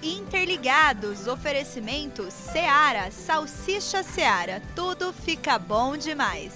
Interligados, oferecimento Seara, Salsicha Seara, tudo fica bom demais.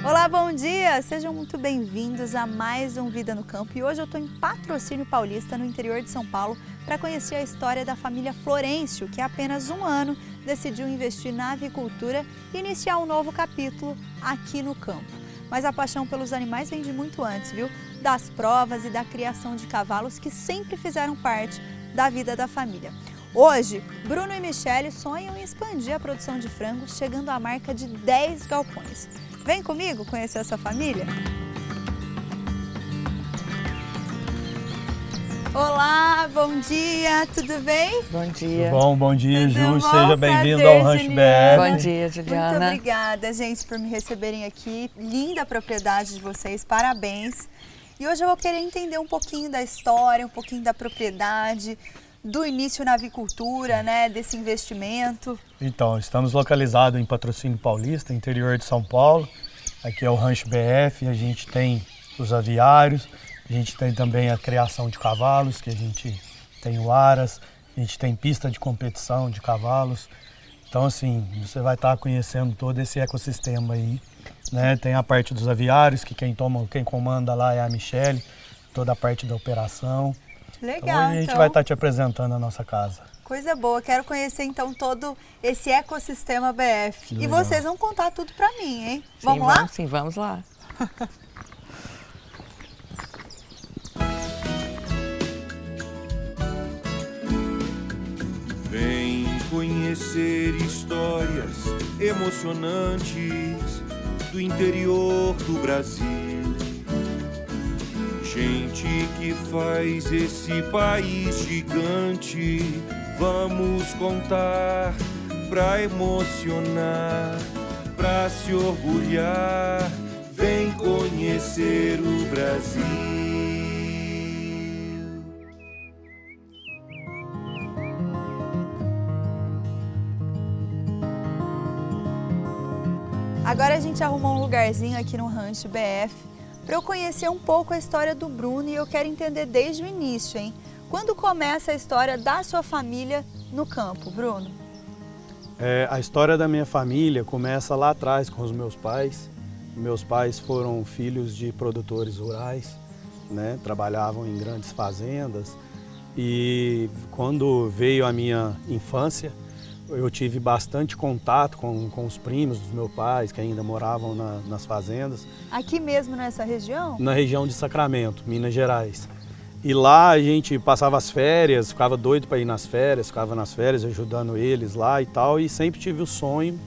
Olá, bom dia! Sejam muito bem-vindos a mais um Vida no Campo e hoje eu estou em Patrocínio Paulista, no interior de São Paulo, para conhecer a história da família Florencio, que há apenas um ano decidiu investir na avicultura e iniciar um novo capítulo aqui no campo. Mas a paixão pelos animais vem de muito antes, viu? Das provas e da criação de cavalos que sempre fizeram parte da vida da família. Hoje, Bruno e Michele sonham em expandir a produção de frangos, chegando à marca de 10 galpões. Vem comigo conhecer essa família? Olá, bom dia, tudo bem? Bom dia. Bom dia, Ju. Bom? Seja bem-vindo Prazer, ao Rancho Juliana. BF. Bom dia, Juliana. Muito obrigada, gente, por me receberem aqui. Linda a propriedade de vocês, parabéns. E hoje eu vou querer entender um pouquinho da história, um pouquinho da propriedade, do início na avicultura, né, desse investimento. Então, estamos localizados em Patrocínio Paulista, interior de São Paulo. Aqui é o Rancho BF, a gente tem os aviários, a gente tem também a criação de cavalos, que a gente tem o aras, a gente tem pista de competição de cavalos. Então, assim, você vai estar conhecendo todo esse ecossistema aí, né? Tem a parte dos aviários, que quem comanda lá é a Michele, toda a parte da operação. Legal, Então, a gente vai estar te apresentando a nossa casa. Coisa boa, quero conhecer então todo esse ecossistema BF. E Legal. vocês vão contar tudo pra mim, hein? Sim, Vamos lá? Sim, vamos lá. Vem conhecer histórias emocionantes do interior do Brasil. Gente que faz esse país gigante, vamos contar pra emocionar, pra se orgulhar. Vem conhecer o Brasil. Agora a gente arrumou um lugarzinho aqui no Rancho BF para eu conhecer um pouco a história do Bruno e eu quero entender desde o início, hein? Quando começa a história da sua família no campo, Bruno? A história da minha família começa lá atrás com os meus pais. Meus pais foram filhos de produtores rurais, né? Trabalhavam em grandes fazendas e quando veio a minha infância, eu tive bastante contato com os primos dos meus pais, que ainda moravam nas fazendas. Aqui mesmo nessa região? Na região de Sacramento, Minas Gerais. E lá a gente passava as férias, ficava doido para ir nas férias, ficava nas férias ajudando eles lá e tal. E sempre tive o sonho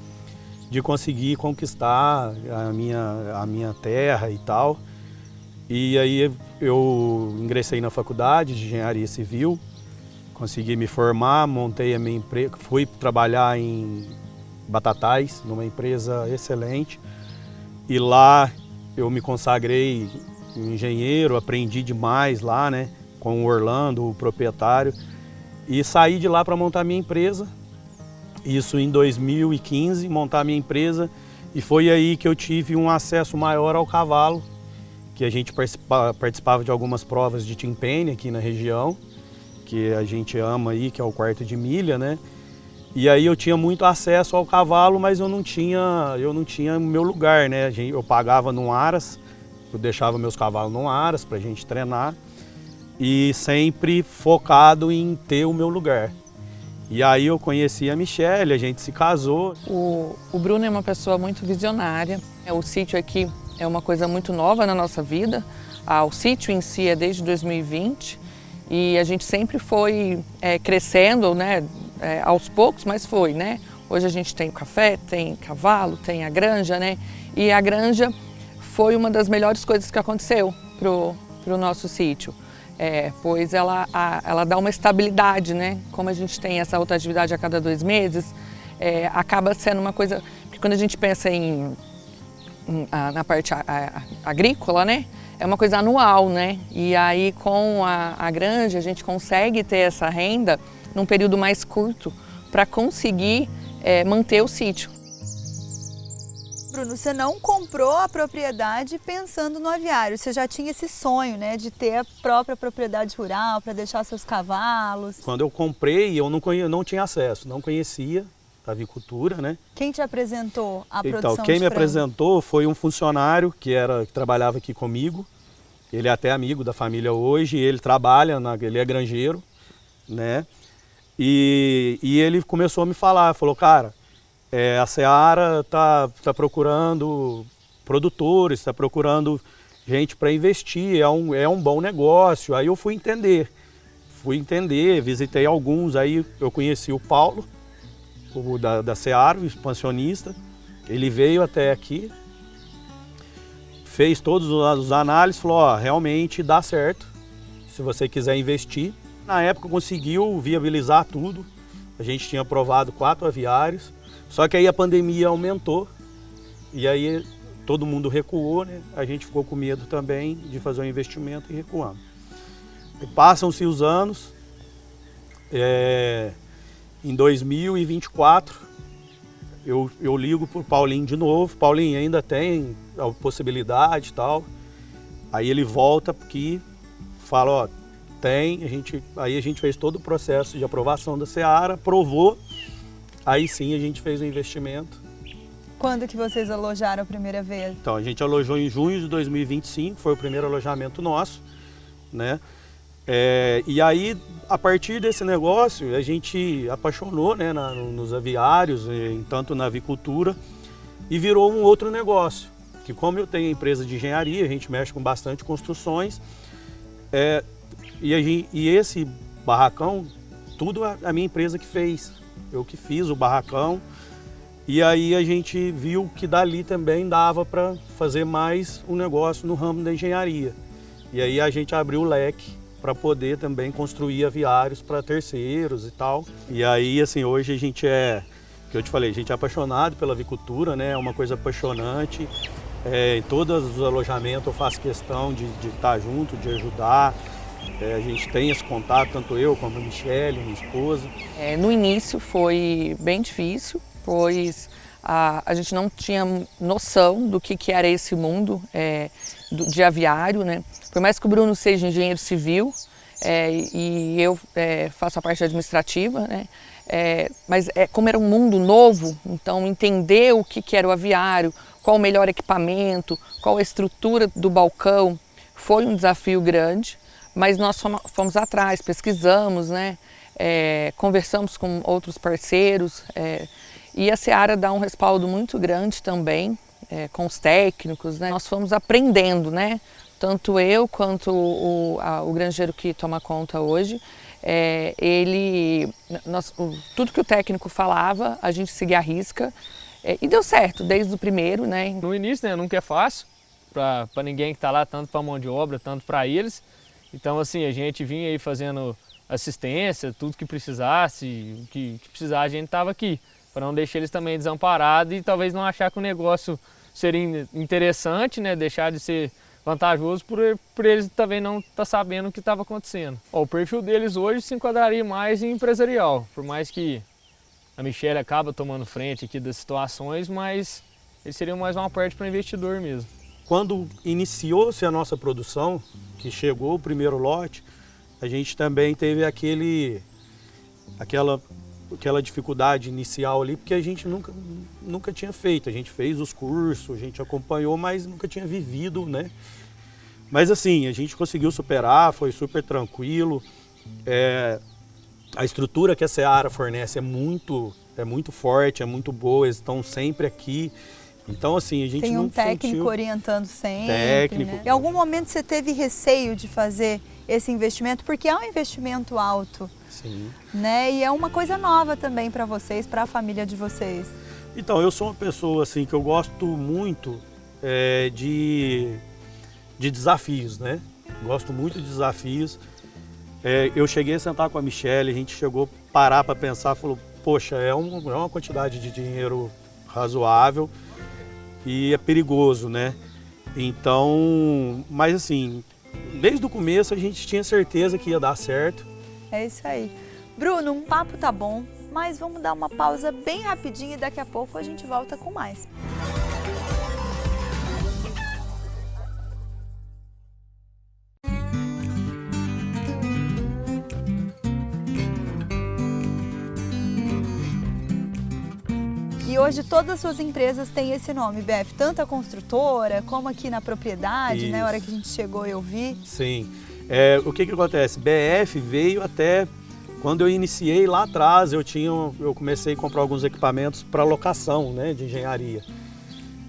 de conseguir conquistar a minha terra e tal. E aí eu ingressei na faculdade de Engenharia Civil. Consegui me formar, montei a minha empresa, fui trabalhar em Batatais, numa empresa excelente. E lá eu me consagrei engenheiro, aprendi demais lá, né, com o Orlando, o proprietário. E saí de lá para montar minha empresa. Isso em 2015, montar minha empresa. E foi aí que eu tive um acesso maior ao cavalo, que a gente participava de algumas provas de Timpene aqui na região, que a gente ama aí, que é o quarto de milha, né? E aí eu tinha muito acesso ao cavalo, mas eu não tinha meu lugar, né? Eu pagava num aras, eu deixava meus cavalos num aras pra gente treinar e sempre focado em ter o meu lugar. E aí eu conheci a Michele, a gente se casou. O Bruno é uma pessoa muito visionária. O sítio aqui é uma coisa muito nova na nossa vida. O sítio em si é desde 2020 e a gente sempre foi crescendo, né, aos poucos, mas foi, né? Hoje a gente tem o café, tem cavalo, tem a granja, né? E a granja foi uma das melhores coisas que aconteceu pro nosso sítio. pois ela dá uma estabilidade, né? Como a gente tem essa outra atividade a cada 2 meses, acaba sendo uma coisa... Porque quando a gente pensa na parte agrícola, né? É uma coisa anual, né? E aí com a granja a gente consegue ter essa renda num período mais curto para conseguir manter o sítio. Bruno, você não comprou a propriedade pensando no aviário, você já tinha esse sonho, né, de ter a própria propriedade rural para deixar seus cavalos. Quando eu comprei, eu não tinha acesso, não conhecia a avicultura, né? Quem te apresentou a produção Então, quem de me frango? apresentou foi um funcionário que trabalhava aqui comigo. Ele é até amigo da família hoje, ele trabalha, ele é granjeiro, né? E ele começou a me falar, falou, cara, a Seara tá procurando produtores, está procurando gente para investir, é um bom negócio. Aí eu fui entender, visitei alguns, aí eu conheci o Paulo, da Seara, o expansionista. Ele veio até aqui, fez todos os análises, falou, ó, realmente dá certo, se você quiser investir. Na época conseguiu viabilizar tudo, a gente tinha aprovado 4 aviários, só que aí a pandemia aumentou e aí todo mundo recuou, né? A gente ficou com medo também de fazer um investimento e recuamos. Passam-se os anos, em 2024 eu ligo para o Paulinho de novo, Paulinho, ainda tem a possibilidade e tal. Aí ele volta aqui, fala, ó, tem, aí a gente fez todo o processo de aprovação da Seara, aprovou, aí sim a gente fez o investimento. Quando que vocês alojaram a primeira vez? Então, a gente alojou em junho de 2025, foi o primeiro alojamento nosso, né? E aí, a partir desse negócio, a gente apaixonou, né, nos aviários, tanto na avicultura, e virou um outro negócio. Que como eu tenho empresa de engenharia, a gente mexe com bastante construções, e esse barracão, tudo a minha empresa que fez. Eu que fiz o barracão. E aí a gente viu que dali também dava para fazer mais um negócio no ramo da engenharia. E aí a gente abriu o leque para poder também construir aviários para terceiros e tal. E aí, assim, hoje a gente que eu te falei, a gente é apaixonado pela avicultura, né? É uma coisa apaixonante. Em todos os alojamentos eu faço questão de estar junto, de ajudar. A gente tem esse contato, tanto eu como a Michele, minha esposa. No início foi bem difícil, pois a gente não tinha noção do que era esse mundo de aviário, né? Por mais que o Bruno seja engenheiro civil e eu faço a parte administrativa, né? Mas como era um mundo novo, então entender o que era o aviário, qual o melhor equipamento, qual a estrutura do balcão, foi um desafio grande. Mas nós fomos atrás, pesquisamos, né? Conversamos com outros parceiros e a Seara dá um respaldo muito grande também com os técnicos, né? Nós fomos aprendendo, né? Tanto eu quanto o granjeiro que toma conta hoje, tudo que o técnico falava, a gente seguia à risca e deu certo desde o primeiro, né? No início, né, nunca é fácil para ninguém que está lá, tanto para a mão de obra, tanto para eles. Então, assim, a gente vinha aí fazendo assistência, tudo que precisasse, o que precisar, a gente estava aqui, para não deixar eles também desamparados e talvez não achar que o negócio seria interessante, né, deixar de ser vantajoso por eles também não estar sabendo o que estava acontecendo. O perfil deles hoje se enquadraria mais em empresarial, por mais que a Michele acaba tomando frente aqui das situações, mas eles seriam mais uma parte para investidor mesmo. Quando iniciou-se a nossa produção, que chegou o primeiro lote, a gente também teve aquela dificuldade inicial ali, porque a gente nunca tinha feito. A gente fez os cursos, a gente acompanhou, mas nunca tinha vivido, né? Mas assim, a gente conseguiu superar, foi super tranquilo. A estrutura que a Seara fornece é muito forte, é muito boa, eles estão sempre aqui. Então, assim, a gente tem um técnico orientando sempre, né? Em algum momento você teve receio de fazer esse investimento, porque é um investimento alto. Sim. Né? E é uma coisa nova também para vocês, para a família de vocês. Então, eu sou uma pessoa assim que eu gosto muito de desafios, né? Gosto muito de desafios. eu cheguei a sentar com a Michele, a gente chegou a parar para pensar, falou, poxa, é uma quantidade de dinheiro razoável e é perigoso, né? Então, mas assim, desde o começo a gente tinha certeza que ia dar certo. É isso aí. Bruno, o papo tá bom, mas vamos dar uma pausa bem rapidinho e daqui a pouco a gente volta com mais. E hoje todas as suas empresas têm esse nome, BF, tanto a construtora como aqui na propriedade, né? Na hora que a gente chegou eu vi. Sim. O que acontece? BF veio até quando eu iniciei lá atrás, eu comecei a comprar alguns equipamentos para locação, né, de engenharia.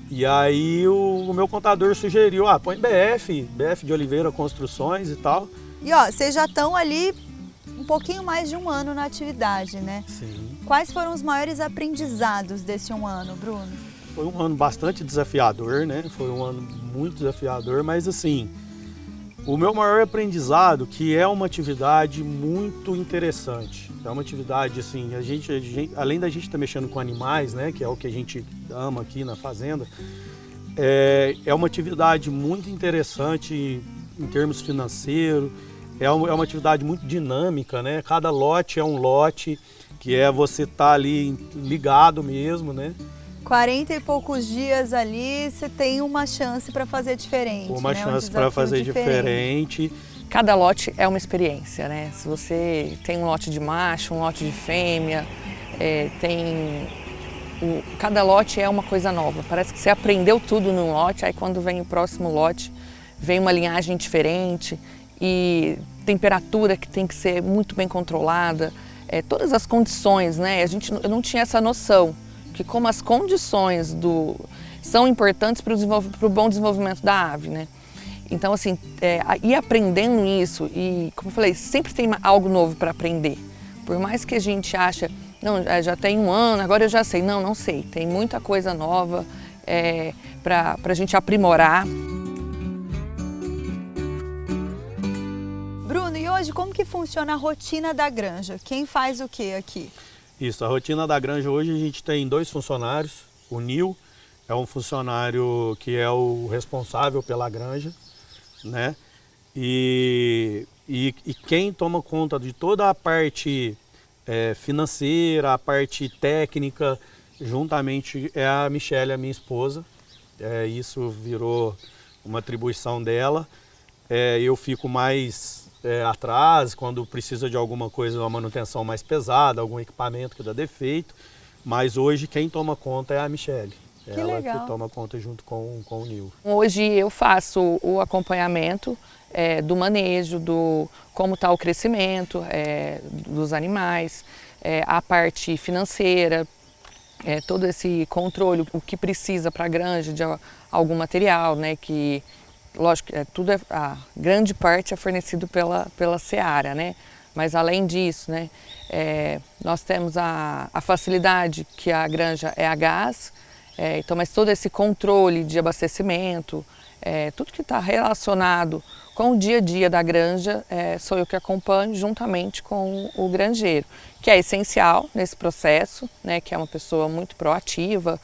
E aí o meu contador sugeriu, põe BF de Oliveira Construções e tal. E ó, vocês já estão ali um pouquinho mais de um ano na atividade, né? Sim. Quais foram os maiores aprendizados desse um ano, Bruno? Foi um ano bastante desafiador, né? Foi um ano muito desafiador, mas assim, o meu maior aprendizado, que é uma atividade muito interessante. É uma atividade, assim, a gente além da gente estar mexendo com animais, né? Que é o que a gente ama aqui na fazenda, é uma atividade muito interessante em termos financeiros. É uma atividade muito dinâmica, né? Cada lote é um lote, que você tá ali ligado mesmo, né? 40 e poucos dias ali, você tem uma chance para fazer diferente. Uma né? chance para fazer diferente. Cada lote é uma experiência, né? Se você tem um lote de macho, um lote de fêmea, cada lote é uma coisa nova. Parece que você aprendeu tudo num lote, aí quando vem o próximo lote, vem uma linhagem diferente e temperatura que tem que ser muito bem controlada. Todas as condições, né? Eu não tinha essa noção, que como as condições são importantes para o bom desenvolvimento da ave, né? Então, assim, ir aprendendo isso e, como eu falei, sempre tem algo novo para aprender. Por mais que a gente ache, não, já tem um ano, agora eu já sei. Não sei. Tem muita coisa nova para a gente aprimorar. Bruno, e hoje como que funciona a rotina da granja? Quem faz o que aqui? Isso, a rotina da granja hoje a gente tem 2 funcionários. O Nil é um funcionário que é o responsável pela granja, né? E quem toma conta de toda a parte financeira, a parte técnica, juntamente é a Michele, a minha esposa. Isso virou uma atribuição dela. Eu fico mais atrás, quando precisa de alguma coisa, uma manutenção mais pesada, algum equipamento que dá defeito. Mas hoje quem toma conta é a Michele. Ela legal. Que toma conta junto com o Nil. Hoje eu faço o acompanhamento do manejo, do como está o crescimento dos animais, a parte financeira, todo esse controle, o que precisa para a granja de algum material, né, que lógico, a grande parte é fornecido pela Seara, né? Mas além disso, né, nós temos a facilidade que a granja é a gás, então, mas todo esse controle de abastecimento, tudo que está relacionado com o dia a dia da granja, sou eu que acompanho juntamente com o granjeiro, que é essencial nesse processo, né, que é uma pessoa muito proativa,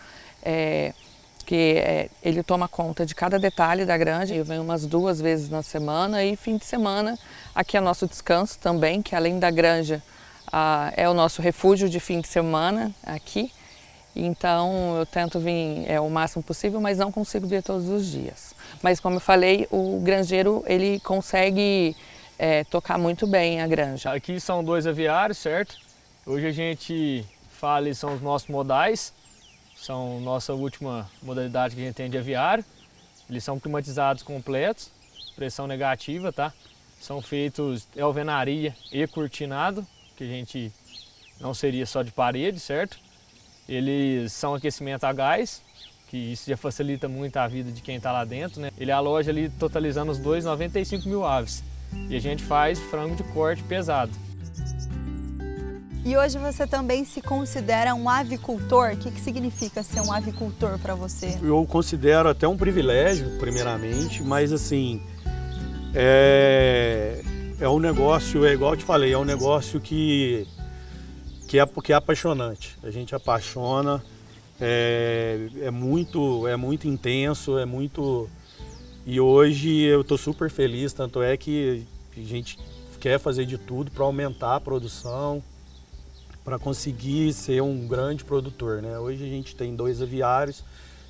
que ele toma conta de cada detalhe da granja. Eu venho umas 2 vezes na semana e fim de semana aqui é nosso descanso também, que além da granja é o nosso refúgio de fim de semana aqui. Então eu tento vir o máximo possível, mas não consigo vir todos os dias. Mas como eu falei, o granjeiro ele consegue tocar muito bem a granja. Aqui são 2 aviários, certo? Hoje a gente fala, são os nossos modais. São nossa última modalidade que a gente tem de aviário. Eles são climatizados completos, pressão negativa, tá? São feitos alvenaria e cortinado, que a gente não seria só de parede, certo? Eles são aquecimento a gás, que isso já facilita muito a vida de quem está lá dentro, né? Ele aloja ali totalizando os 95 mil aves. E a gente faz frango de corte pesado. E hoje você também se considera um avicultor? O que significa ser um avicultor para você? Eu considero até um privilégio, primeiramente, mas assim, é um negócio, é igual eu te falei, é um negócio que é apaixonante. A gente apaixona, é muito intenso, E hoje eu estou super feliz, tanto é que a gente quer fazer de tudo para aumentar a produção, para conseguir ser um grande produtor, né? Hoje a gente tem 2 aviários,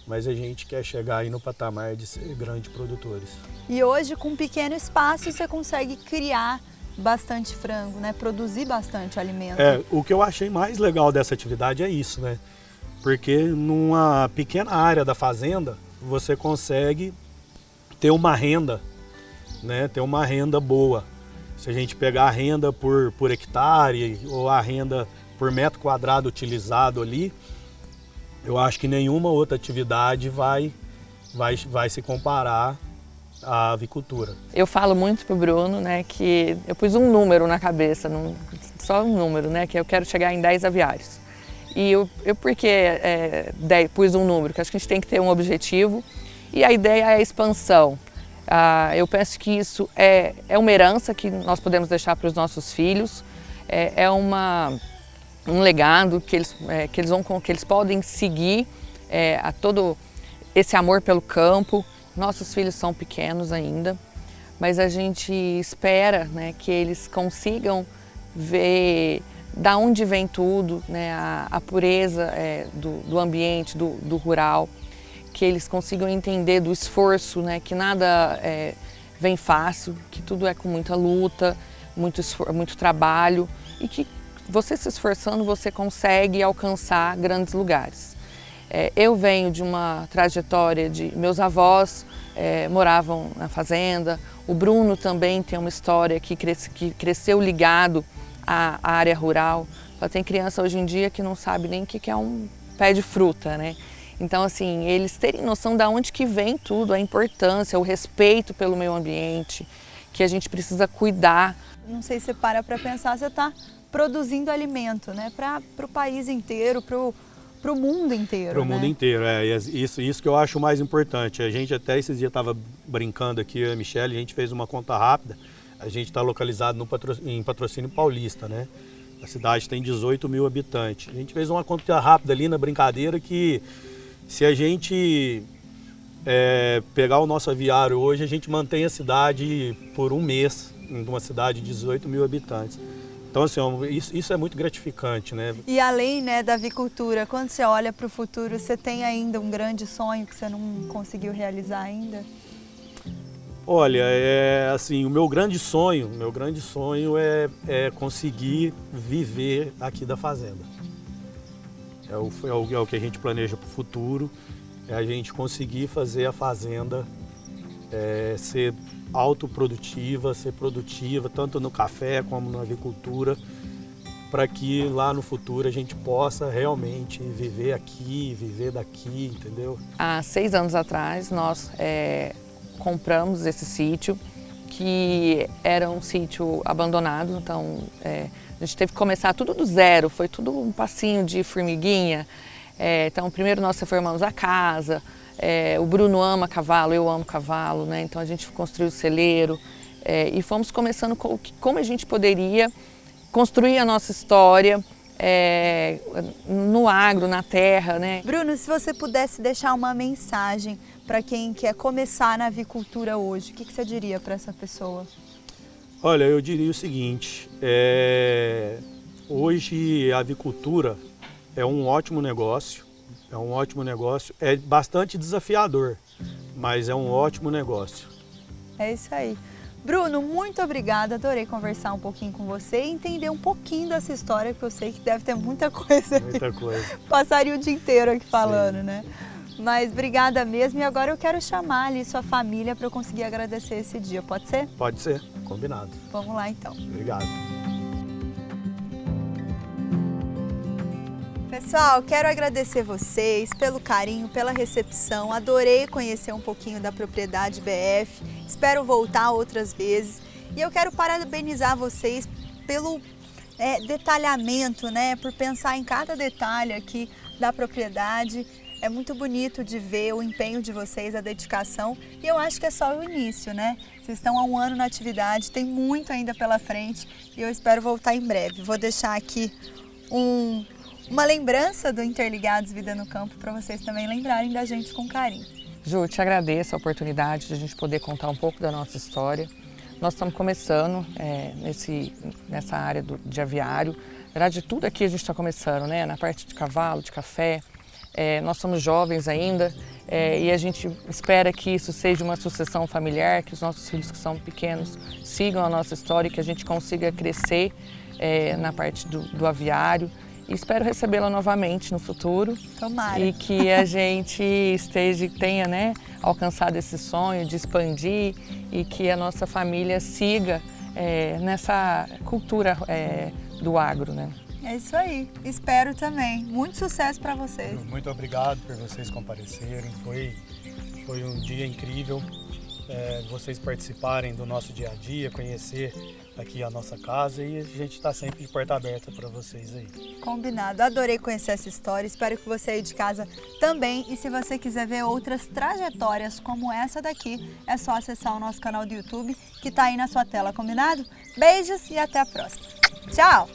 mas a gente quer chegar aí no patamar de ser grandes produtores. E hoje, com um pequeno espaço, você consegue criar bastante frango, né? Produzir bastante alimento. O que eu achei mais legal dessa atividade é isso, né? Porque numa pequena área da fazenda, você consegue ter uma renda, né? Ter uma renda boa. Se a gente pegar a renda por hectare ou a renda por metro quadrado utilizado ali, eu acho que nenhuma outra atividade vai se comparar à avicultura. Eu falo muito pro Bruno, né, que eu pus um número na cabeça, só um número, né, que eu quero chegar em 10 aviários. E eu por que pus um número? Porque acho que a gente tem que ter um objetivo e a ideia é a expansão. Eu penso que isso é uma herança que nós podemos deixar para os nossos filhos, um legado que eles podem seguir a todo esse amor pelo campo. Nossos filhos são pequenos ainda, mas a gente espera, né, que eles consigam ver da onde vem tudo, né, a pureza do ambiente, do rural, que eles consigam entender do esforço, né, que nada vem fácil, que tudo é com muita luta, muito trabalho e que você se esforçando você consegue alcançar grandes lugares. Eu venho de uma trajetória de meus avós moravam na fazenda, o Bruno também tem uma história que cresceu ligado à área rural. Tem criança hoje em dia que não sabe nem o que é um pé de fruta, né? Então, assim, eles terem noção de onde que vem tudo, a importância, o respeito pelo meio ambiente, que a gente precisa cuidar. Não sei se você para pensar, você está produzindo alimento, né? Para o país inteiro, para o mundo inteiro. Para o mundo inteiro, isso que eu acho mais importante. A gente até esses dias estava brincando aqui, eu e a Michelle, a gente fez uma conta rápida. A gente está localizado em Patrocínio Paulista, né? A cidade tem 18 mil habitantes. A gente fez uma conta rápida ali na brincadeira que se a gente pegar o nosso aviário hoje, a gente mantém a cidade por um mês, em uma cidade de 18 mil habitantes. Então, assim, isso é muito gratificante, né? E além, né, da avicultura, quando você olha para o futuro, você tem ainda um grande sonho que você não conseguiu realizar ainda? Olha, assim, o meu grande sonho é conseguir viver aqui da fazenda. É o que a gente planeja para o futuro, é a gente conseguir fazer a fazenda ser autoprodutiva, ser produtiva, tanto no café como na avicultura, para que lá no futuro a gente possa realmente viver aqui, viver daqui, entendeu? Há 6 anos atrás nós compramos esse sítio, que era um sítio abandonado, então a gente teve que começar tudo do zero, foi tudo um passinho de formiguinha. Então primeiro nós reformamos a casa, o Bruno ama cavalo, eu amo cavalo, né? Então a gente construiu o celeiro e fomos começando com como a gente poderia construir a nossa história no agro, na terra, né? Bruno, se você pudesse deixar uma mensagem para quem quer começar na avicultura hoje, o que você diria para essa pessoa? Olha, eu diria o seguinte, hoje a avicultura é um ótimo negócio, é bastante desafiador, mas é um ótimo negócio. É isso aí. Bruno, muito obrigada, adorei conversar um pouquinho com você e entender um pouquinho dessa história, que eu sei que deve ter muita coisa. Muita coisa. Passaria o dia inteiro aqui falando, Sim. né? Mas obrigada mesmo, e agora eu quero chamar ali sua família para eu conseguir agradecer esse dia, pode ser? Pode ser, combinado. Vamos lá então. Obrigado. Pessoal, quero agradecer vocês pelo carinho, pela recepção, adorei conhecer um pouquinho da propriedade BF, espero voltar outras vezes e eu quero parabenizar vocês pelo detalhamento, né, por pensar em cada detalhe aqui da propriedade. É muito bonito de ver o empenho de vocês, a dedicação, e eu acho que é só o início, né? Vocês estão há um ano na atividade, tem muito ainda pela frente e eu espero voltar em breve. Vou deixar aqui uma lembrança do Interligados Vida no Campo para vocês também lembrarem da gente com carinho. Ju, te agradeço a oportunidade de a gente poder contar um pouco da nossa história. Nós estamos começando nessa área de aviário. Na verdade, tudo aqui a gente está começando, né? Na parte de cavalo, de café. Nós somos jovens ainda e a gente espera que isso seja uma sucessão familiar, que os nossos filhos que são pequenos sigam a nossa história e que a gente consiga crescer na parte do aviário. E espero recebê-la novamente no futuro. Tomara. E que a gente tenha, né, alcançado esse sonho de expandir e que a nossa família siga nessa cultura do agro, né? É isso aí. Espero também. Muito sucesso para vocês. Muito obrigado por vocês comparecerem. Foi um dia incrível. Vocês participarem do nosso dia a dia, conhecer aqui a nossa casa e a gente está sempre de porta aberta para vocês aí. Combinado. Adorei conhecer essa história. Espero que você aí de casa também. E se você quiser ver outras trajetórias como essa daqui, é só acessar o nosso canal do YouTube que está aí na sua tela, combinado? Beijos e até a próxima. Tchau!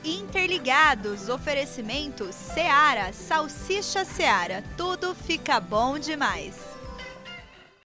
Interligados, oferecimento Seara, Salsicha Seara, tudo fica bom demais.